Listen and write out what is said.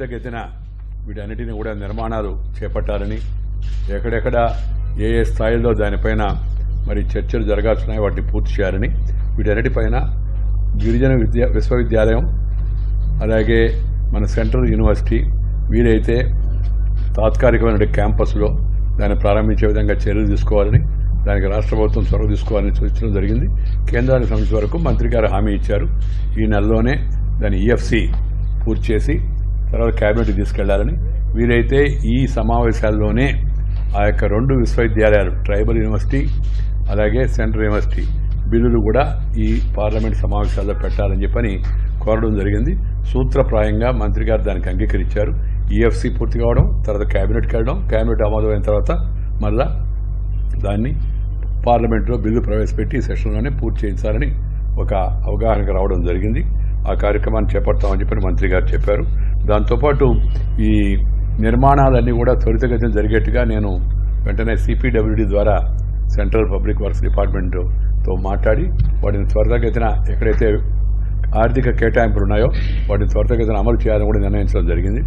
త్వరితగతిన వీటన్నిటిని కూడా నిర్మాణాలు చేపట్టాలని, ఎక్కడెక్కడ ఏ ఏ స్థాయిలో దానిపైన మరి చర్చలు జరగాల్సినాయో వాటిని పూర్తి చేయాలని, వీటన్నిటిపైన గిరిజన విశ్వవిద్యాలయం అలాగే మన సెంట్రల్ యూనివర్సిటీ వీలైతే తాత్కాలికమైన క్యాంపస్లో దాన్ని ప్రారంభించే విధంగా చర్యలు తీసుకోవాలని, దానికి రాష్ట్ర ప్రభుత్వం చొరవ తీసుకోవాలని సూచించడం జరిగింది. కేంద్రానికి సంబంధించిన వరకు మంత్రి గారు హామీ ఇచ్చారు. ఈ నెలలోనే దాని ఈఎఫ్సి పూర్తి చేసి తర్వాత క్యాబినెట్కి తీసుకెళ్లాలని, వీలైతే ఈ సమావేశాల్లోనే ఆ యొక్క 2 విశ్వవిద్యాలయాలు ట్రైబల్ యూనివర్సిటీ అలాగే సెంట్రల్ యూనివర్సిటీ బిల్లులు కూడా ఈ పార్లమెంట్ సమావేశాల్లో పెట్టాలని చెప్పని కోరడం జరిగింది. సూత్రప్రాయంగా మంత్రి గారు దానికి అంగీకరించారు. ఈఎఫ్సి పూర్తి కావడం, తర్వాత క్యాబినెట్కి వెళ్ళడం, క్యాబినెట్ ఆమోదమైన తర్వాత మళ్ళా దాన్ని పార్లమెంట్లో బిల్లు ప్రవేశపెట్టి ఈ సెషన్లోనే పూర్తి చేయించాలని ఒక అవగాహనకు రావడం జరిగింది. ఆ కార్యక్రమాన్ని చేపడతామని చెప్పి మంత్రి గారు చెప్పారు. దాంతోపాటు ఈ నిర్మాణాలన్నీ కూడా త్వరితగతిన జరిగేట్టుగా నేను వెంటనే సిపిడబ్ల్యూడి ద్వారా సెంట్రల్ పబ్లిక్ వర్క్స్ డిపార్ట్మెంట్తో మాట్లాడి వాటిని త్వరితగతిన ఎక్కడైతే ఆర్థిక కేటాయింపులు ఉన్నాయో వాటిని త్వరితగతిన అమలు చేయాలని కూడా నిర్ణయించడం జరిగింది.